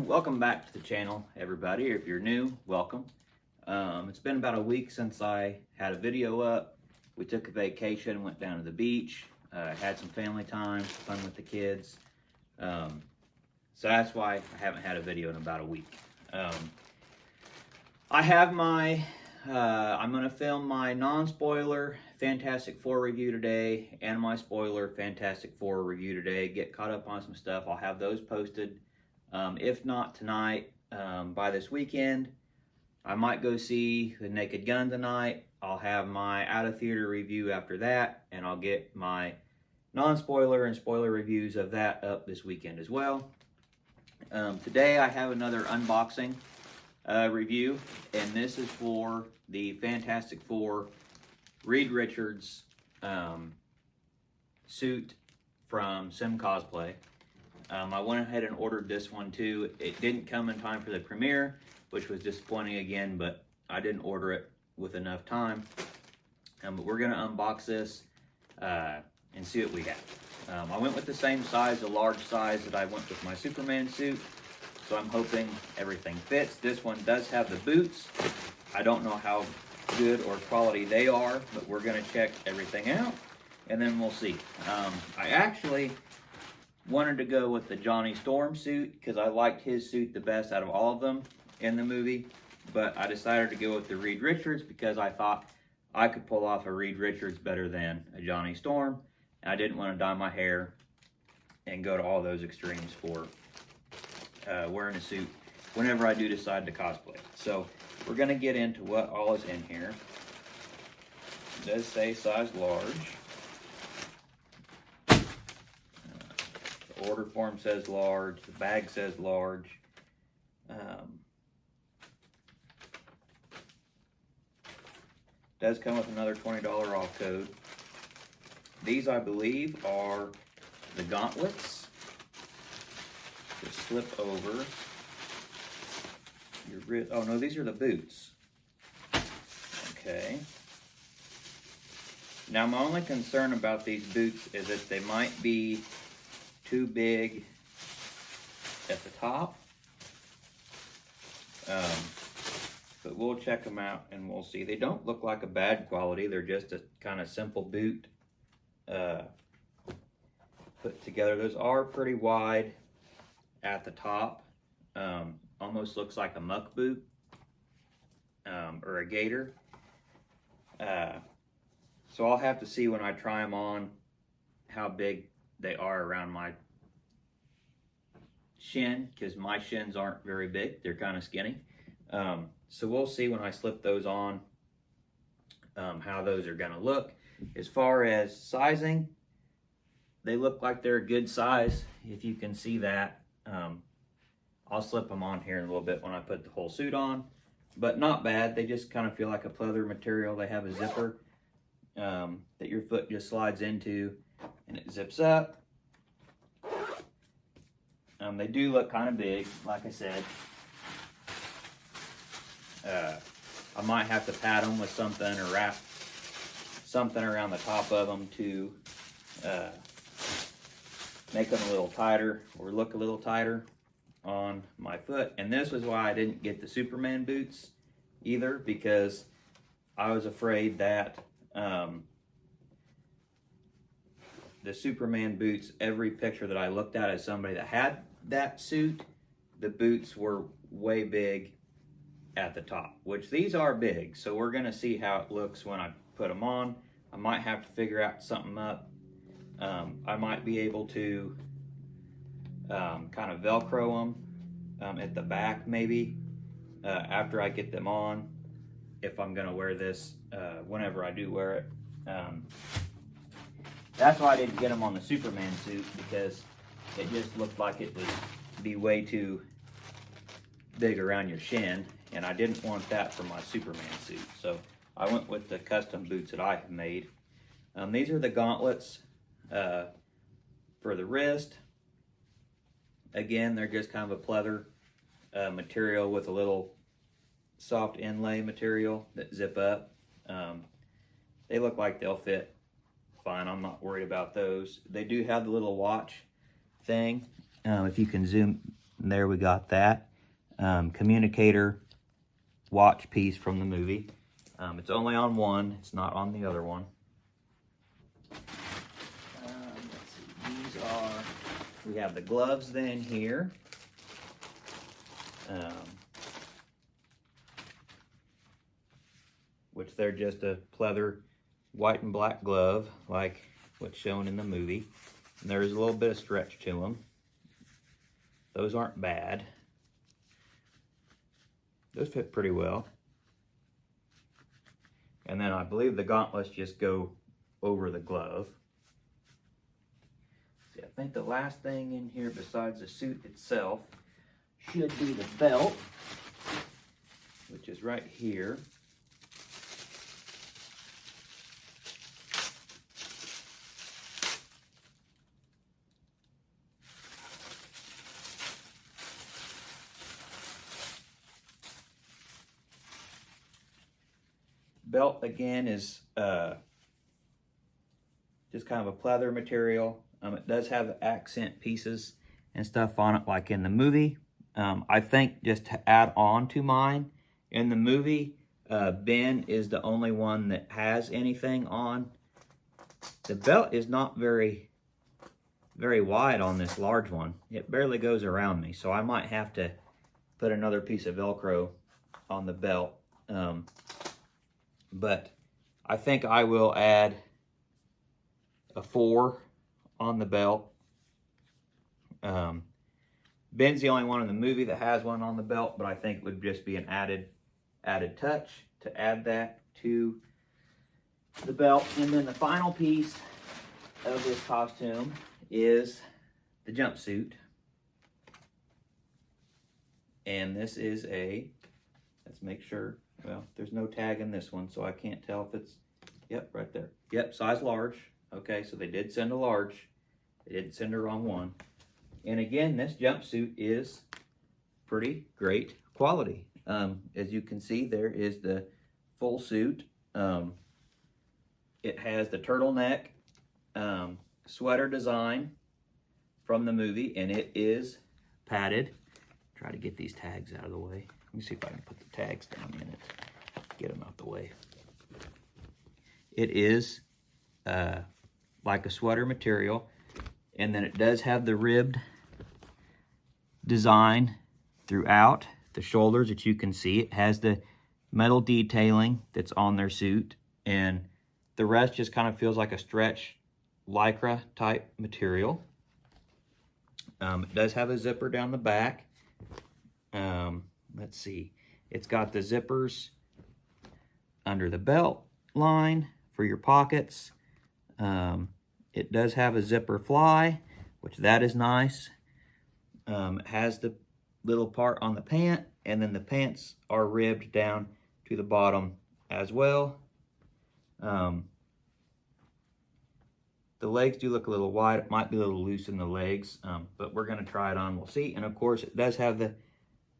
Welcome back to the channel, everybody. If you're new, welcome. It's been about a week since I had a video up. We took a vacation, went down to the beach, had some family time, fun with the kids. So that's why I haven't had a video in about a week. I have I'm going to film my non-spoiler Fantastic Four review today and my spoiler Fantastic Four review today. Get caught up on some stuff. I'll have those posted. If not tonight, by this weekend. I might go see The Naked Gun tonight. I'll have my out-of-theater review after that, and I'll get my non-spoiler and spoiler reviews of that up this weekend as well. Today I have another unboxing review, and this is for the Fantastic Four Reed Richards suit from Simcosplay. I went ahead and ordered this one too. It didn't come in time for the premiere, which was disappointing again, but I didn't order it with enough time. But we're gonna unbox this and see what we got. I went with the same size, a large size that I went with my Superman suit, so I'm hoping everything fits. This one does have the boots. I don't know how good or quality they are, but we're gonna check everything out and then we'll see. I actually wanted to go with the Johnny Storm suit because I liked his suit the best out of all of them in the movie, but I decided to go with the Reed Richards because I thought I could pull off a Reed Richards better than a Johnny Storm, and I didn't want to dye my hair and go to all those extremes for wearing a suit whenever I do decide to cosplay. So we're going to get into what all is in here. It does say size large. The order form says large. The bag says large. Does come with another $20 off code. These, I believe, are the gauntlets. Just slip over your wrist. Oh no, these are the boots. Okay. Now my only concern about these boots is that they might be too big at the top. But we'll check them out and we'll see. They don't look like a bad quality. They're just a kind of simple boot put together. Those are pretty wide at the top. Almost looks like a muck boot or a gaiter. So I'll have to see when I try them on how big they are around my shin, because my shins aren't very big. They're kind of skinny. So we'll see when I slip those on how those are gonna look. As far as sizing, they look like they're a good size, if you can see that. I'll slip them on here in a little bit when I put the whole suit on, but not bad. They just kind of feel like a pleather material. They have a zipper that your foot just slides into and it zips up. They do look kind of big, like I said. I might have to pat them with something or wrap something around the top of them to make them a little tighter or look a little tighter on my foot. And this was why I didn't get the Superman boots either, because I was afraid that the Superman boots, every picture that I looked at as somebody that had that suit, the boots were way big at the top, which these are big. So we're gonna see how it looks when I put them on. I might have to figure out something up. I might be able to kind of Velcro them at the back maybe after I get them on, if I'm gonna wear this whenever I do wear it. That's why I didn't get them on the Superman suit, because it just looked like it would be way too big around your shin, and I didn't want that for my Superman suit. So I went with the custom boots that I have made. These are the gauntlets for the wrist. Again, they're just kind of a pleather material with a little soft inlay material that zip up. They look like they'll fit fine. I'm not worried about those. They do have the little watch thing. If you can zoom And there we got that. Communicator watch piece from the movie. It's only on one, it's not on the other one. Let's see, these are, we have the gloves then here. Which they're just a pleather white and black glove, like what's shown in the movie. And there's a little bit of stretch to them. Those aren't bad. Those fit pretty well. And then I believe the gauntlets just go over the glove. See, I think the last thing in here besides the suit itself should be the belt, which is right here. Belt again is just kind of a pleather material. It does have accent pieces and stuff on it like in the movie. I think just to add on to mine, in the movie, Ben is the only one that has anything on. The belt is not very wide on this large one. It barely goes around me, so I might have to put another piece of Velcro on the belt. But I think I will add a 4 on the belt. Ben's the only one in the movie that has one on the belt, but I think it would just be an added touch to add that to the belt. And then the final piece of this costume is the jumpsuit. And this is a, let's make sure, well, there's no tag in this one, so I can't tell if it's, yep, right there. Yep, size large. Okay, so they did send a large. They didn't send the wrong one. And again, this jumpsuit is pretty great quality. As you can see, there is the full suit. It has the turtleneck sweater design from the movie, and it is padded. Try to get these tags out of the way. Let me see if I can put the tags down in it. Get them out the way. It is like a sweater material, and then it does have the ribbed design throughout the shoulders that you can see. It has the metal detailing that's on their suit, and the rest just kind of feels like a stretch lycra type material. It does have a zipper down the back. Let's see, it's got the zippers under the belt line for your pockets. It does have a zipper fly, which that is nice. It has the little part on the pant, and then the pants are ribbed down to the bottom as well. The legs do look a little wide. It might be a little loose in the legs, but we're going to try it on. We'll see. And of course, it does have the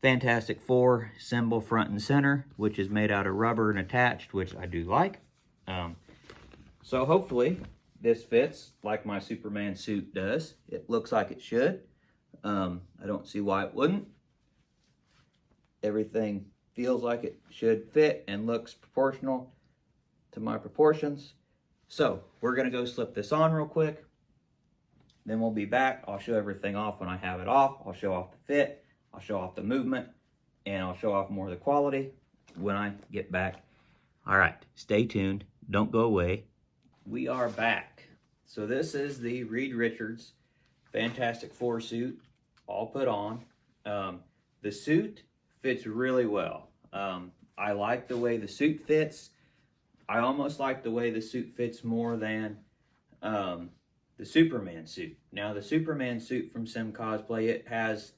Fantastic Four symbol front and center, which is made out of rubber and attached, which I do like. So hopefully this fits like my Superman suit does. It looks like it should. I don't see why it wouldn't. Everything feels like it should fit and looks proportional to my proportions. So we're gonna go slip this on real quick. Then we'll be back. I'll show everything off when I have it off. I'll show off the fit. I'll show off the movement. And I'll show off more of the quality when I get back. All right, stay tuned. Don't go away. We are back. So this is the Reed Richards Fantastic Four suit, all put on. The suit fits really well. I like the way the suit fits. I almost like the way the suit fits more than the Superman suit. Now, the Superman suit from Simcosplay, it has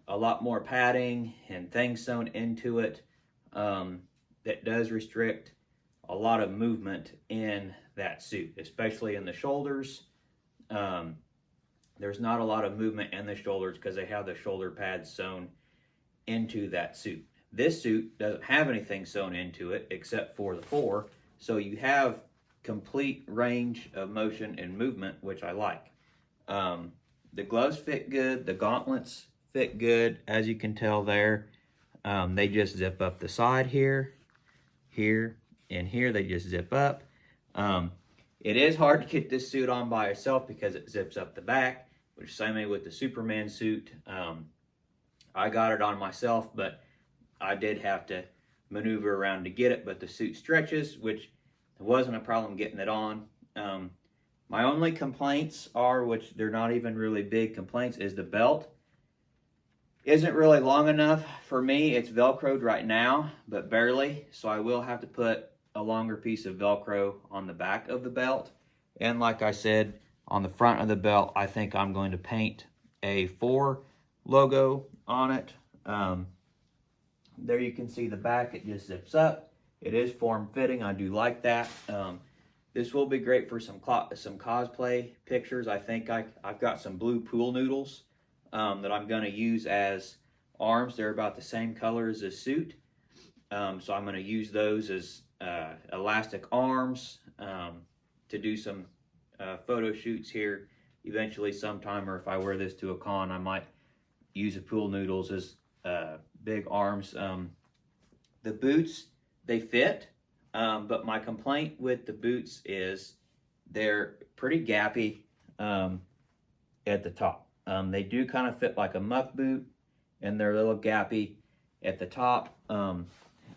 a lot more padding and things sewn into it that does restrict a lot of movement in that suit, especially in the shoulders. There's not a lot of movement in the shoulders because they have the shoulder pads sewn into that suit. This suit doesn't have anything sewn into it except for the four, so you have complete range of motion and movement, which I like. The gloves fit good, the gauntlets fit good, as you can tell there. They just zip up the side here, and here they just zip up. It is hard to get this suit on by itself because it zips up the back, which same way with the Superman suit. I got it on myself, but I did have to maneuver around to get it, but the suit stretches, which wasn't a problem getting it on. My only complaints are, which they're not even really big complaints, is the belt isn't really long enough for me. It's Velcroed right now, but barely, so I will have to put a longer piece of Velcro on the back of the belt. And like I said, on the front of the belt, I think I'm going to paint a 4 logo on it. There you can see the back, it just zips up. It is form-fitting, I do like that. This will be great for some cosplay pictures. I think I've got some blue pool noodles that I'm gonna use as arms. They're about the same color as this suit. So I'm gonna use those as elastic arms to do some photo shoots here eventually sometime, or if I wear this to a con, I might use the pool noodles as big arms. The boots, they fit, but my complaint with the boots is they're pretty gappy at the top. They do kind of fit like a muck boot, and they're a little gappy at the top.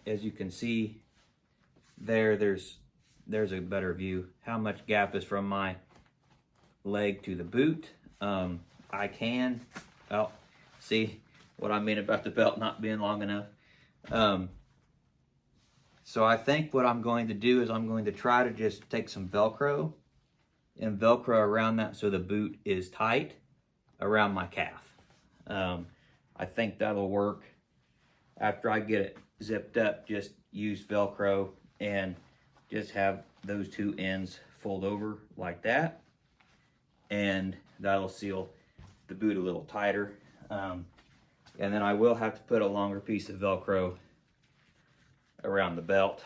As you can see there's a better view how much gap is from my leg to the boot. I can see what I mean about the belt not being long enough. So I think what I'm going to do is I'm going to try to just take some Velcro and Velcro around that so the boot is tight around my calf. I think that'll work. After I get it zipped up, just use Velcro and just have those two ends fold over like that, and that'll seal the boot a little tighter. And then I will have to put a longer piece of Velcro around the belt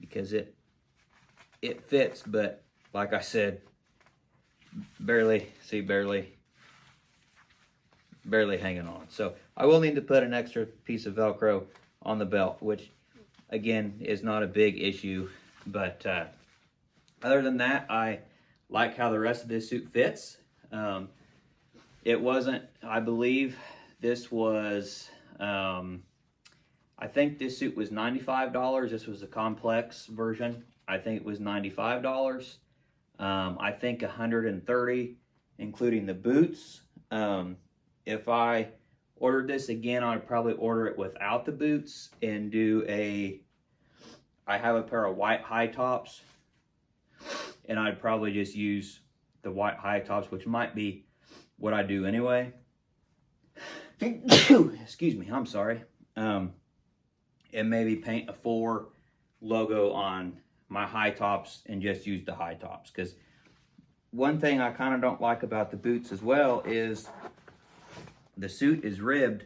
because it fits, but like I said, barely hanging on. So I will need to put an extra piece of Velcro on the belt, which again is not a big issue, but other than that, I like how the rest of this suit fits. It wasn't, I believe this was, I think this suit was $95. This was a complex version. I think it was $95. I think $130, including the boots. If I ordered this again, I'd probably order it without the boots and do I have a pair of white high tops, and I'd probably just use the white high tops, which might be what I do anyway. Excuse me, I'm sorry. And maybe paint a 4 logo on my high tops and just use the high tops. Because one thing I kind of don't like about the boots as well is the suit is ribbed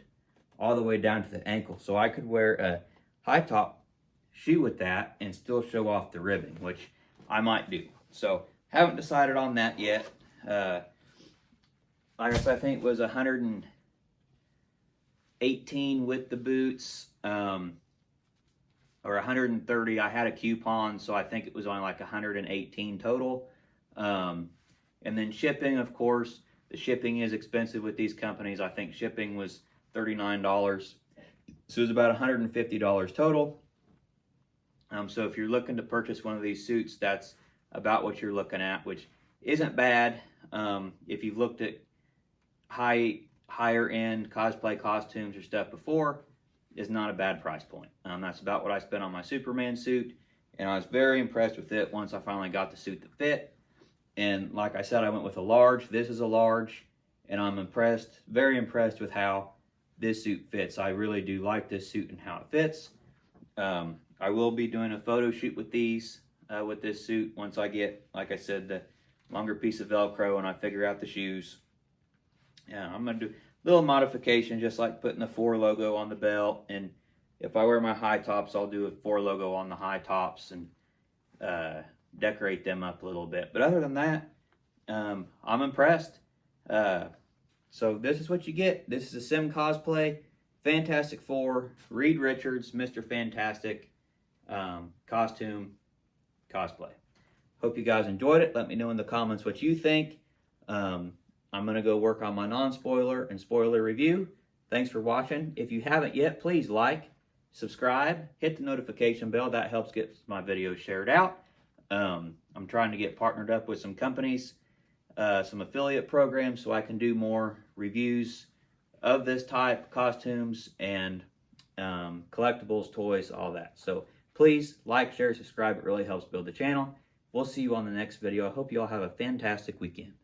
all the way down to the ankle. So I could wear a high top shoe with that and still show off the ribbing, which I might do. So haven't decided on that yet. Like I said, I think it was 118 with the boots, or 130. I had a coupon, so I think it was only like 118 total. And then shipping, of course, the shipping is expensive with these companies. I think shipping was $39. So it was about $150 total. So if you're looking to purchase one of these suits, that's about what you're looking at, which isn't bad. If you've looked at higher end cosplay costumes or stuff before, is not a bad price point. That's about what I spent on my Superman suit, and I was very impressed with it once I finally got the suit that fit. And like I said, I went with a large. This is a large, and I'm impressed, very impressed with how this suit fits. I really do like this suit and how it fits. I will be doing a photo shoot with these, with this suit, once I get, like I said, the longer piece of Velcro and I figure out the shoes. I'm going to do a little modification, just like putting the 4 logo on the belt. And if I wear my high tops, I'll do a 4 logo on the high tops and decorate them up a little bit. But other than that, I'm impressed. So this is what you get. This is a Simcosplay Fantastic Four Reed Richards Mr. Fantastic costume cosplay. Hope you guys enjoyed it. Let me know in the comments what you think. I'm going to go work on my non-spoiler and spoiler review. Thanks for watching. If you haven't yet, please like, subscribe, hit the notification bell. That helps get my videos shared out. I'm trying to get partnered up with some companies, some affiliate programs, so I can do more reviews of this type, costumes and collectibles, toys, all that. So please like, share, subscribe. It really helps build the channel. We'll see you on the next video. I hope you all have a fantastic weekend.